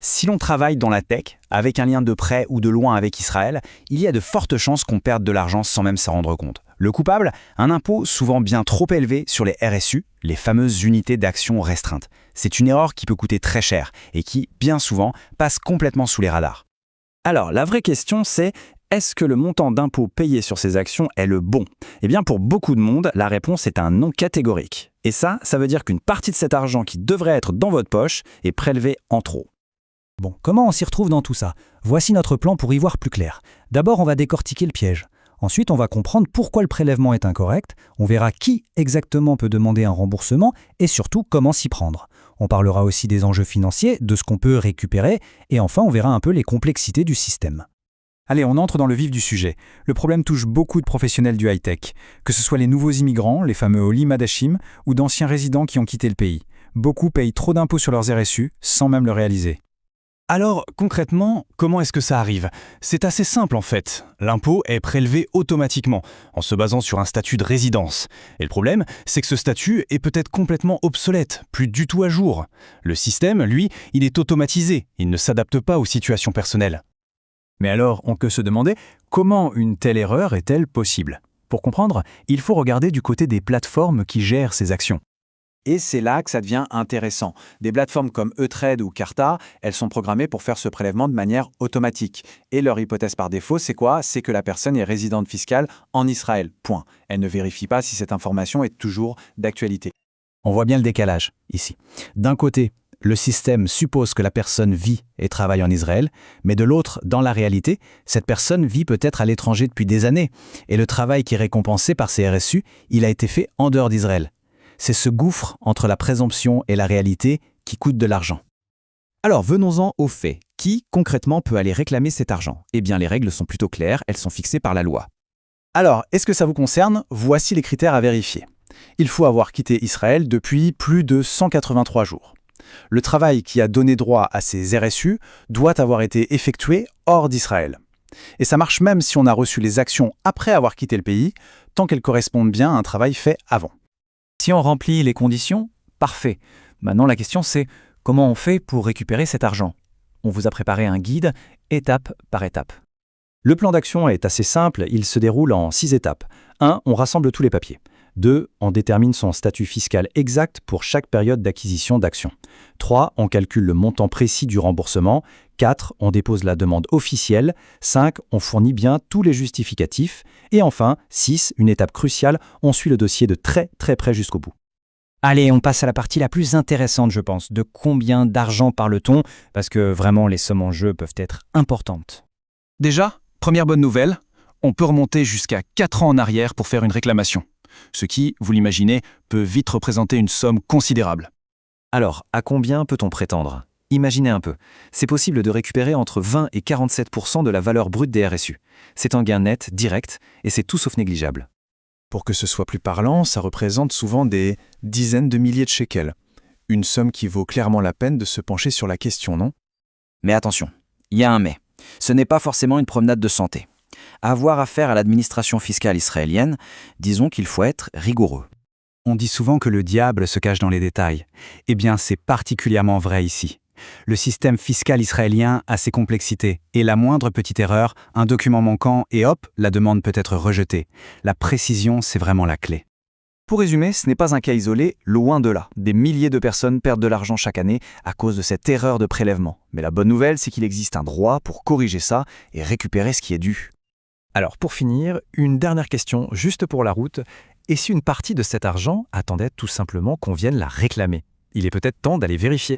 Si l'on travaille dans la tech, avec un lien de près ou de loin avec Israël, il y a de fortes chances qu'on perde de l'argent sans même s'en rendre compte. Le coupable, un impôt souvent bien trop élevé sur les RSU, les fameuses unités d'action restreintes. C'est une erreur qui peut coûter très cher et qui, bien souvent, passe complètement sous les radars. Alors, la vraie question c'est, est-ce que le montant d'impôt payé sur ces actions est le bon? Eh bien, pour beaucoup de monde, la réponse est un non catégorique. Et ça veut dire qu'une partie de cet argent qui devrait être dans votre poche est prélevée en trop. Bon, comment on s'y retrouve dans tout ça? Voici notre plan pour y voir plus clair. D'abord, on va décortiquer le piège. Ensuite, on va comprendre pourquoi le prélèvement est incorrect, on verra qui exactement peut demander un remboursement et surtout comment s'y prendre. On parlera aussi des enjeux financiers, de ce qu'on peut récupérer et enfin, on verra un peu les complexités du système. Allez, on entre dans le vif du sujet. Le problème touche beaucoup de professionnels du high-tech, que ce soit les nouveaux immigrants, les fameux Olim Hadashim, ou d'anciens résidents qui ont quitté le pays. Beaucoup payent trop d'impôts sur leurs RSU sans même le réaliser. Alors, concrètement, comment est-ce que ça arrive? C'est assez simple en fait. L'impôt est prélevé automatiquement, en se basant sur un statut de résidence. Et le problème, c'est que ce statut est peut-être complètement obsolète, plus du tout à jour. Le système, lui, il est automatisé, il ne s'adapte pas aux situations personnelles. Mais alors, on peut se demander, comment une telle erreur est-elle possible? Pour comprendre, il faut regarder du côté des plateformes qui gèrent ces actions. Et c'est là que ça devient intéressant. Des plateformes comme E-Trade ou Carta, elles sont programmées pour faire ce prélèvement de manière automatique. Et leur hypothèse par défaut, c'est quoi? C'est que la personne est résidente fiscale en Israël. Point. Elle ne vérifie pas si cette information est toujours d'actualité. On voit bien le décalage ici. D'un côté, le système suppose que la personne vit et travaille en Israël, mais de l'autre, dans la réalité, cette personne vit peut-être à l'étranger depuis des années. Et le travail qui est récompensé par ces RSU, il a été fait en dehors d'Israël. C'est ce gouffre entre la présomption et la réalité qui coûte de l'argent. Alors venons-en aux faits. Qui concrètement peut aller réclamer cet argent? Eh bien les règles sont plutôt claires, elles sont fixées par la loi. Alors, est-ce que ça vous concerne? Voici les critères à vérifier. Il faut avoir quitté Israël depuis plus de 183 jours. Le travail qui a donné droit à ces RSU doit avoir été effectué hors d'Israël. Et ça marche même si on a reçu les actions après avoir quitté le pays, tant qu'elles correspondent bien à un travail fait avant. Si on remplit les conditions, parfait. Maintenant, la question c'est comment on fait pour récupérer cet argent? On vous a préparé un guide, étape par étape. Le plan d'action est assez simple, il se déroule en 6 étapes. 1. On rassemble tous les papiers. 2. On détermine son statut fiscal exact pour chaque période d'acquisition d'actions. 3. On calcule le montant précis du remboursement. 4. On dépose la demande officielle. 5. On fournit bien tous les justificatifs. Et enfin, 6. Une étape cruciale, on suit le dossier de très près jusqu'au bout. Allez, on passe à la partie la plus intéressante, je pense. De combien d'argent parle-t-on? Parce que vraiment, les sommes en jeu peuvent être importantes. Déjà, première bonne nouvelle, on peut remonter jusqu'à 4 ans en arrière pour faire une réclamation. Ce qui, vous l'imaginez, peut vite représenter une somme considérable. Alors, à combien peut-on prétendre? Imaginez un peu. C'est possible de récupérer entre 20 et 47% de la valeur brute des RSU. C'est un gain net, direct, et c'est tout sauf négligeable. Pour que ce soit plus parlant, ça représente souvent des dizaines de milliers de shekels. Une somme qui vaut clairement la peine de se pencher sur la question, non? Mais attention, il y a un mais. Ce n'est pas forcément une promenade de santé. Avoir affaire à l'administration fiscale israélienne, disons qu'il faut être rigoureux. On dit souvent que le diable se cache dans les détails. Eh bien, c'est particulièrement vrai ici. Le système fiscal israélien a ses complexités, et la moindre petite erreur, un document manquant, et hop, la demande peut être rejetée. La précision, c'est vraiment la clé. Pour résumer, ce n'est pas un cas isolé, loin de là. Des milliers de personnes perdent de l'argent chaque année à cause de cette erreur de prélèvement. Mais la bonne nouvelle, c'est qu'il existe un droit pour corriger ça et récupérer ce qui est dû. Alors pour finir, une dernière question juste pour la route. Et si une partie de cet argent attendait tout simplement qu'on vienne la réclamer? Il est peut-être temps d'aller vérifier.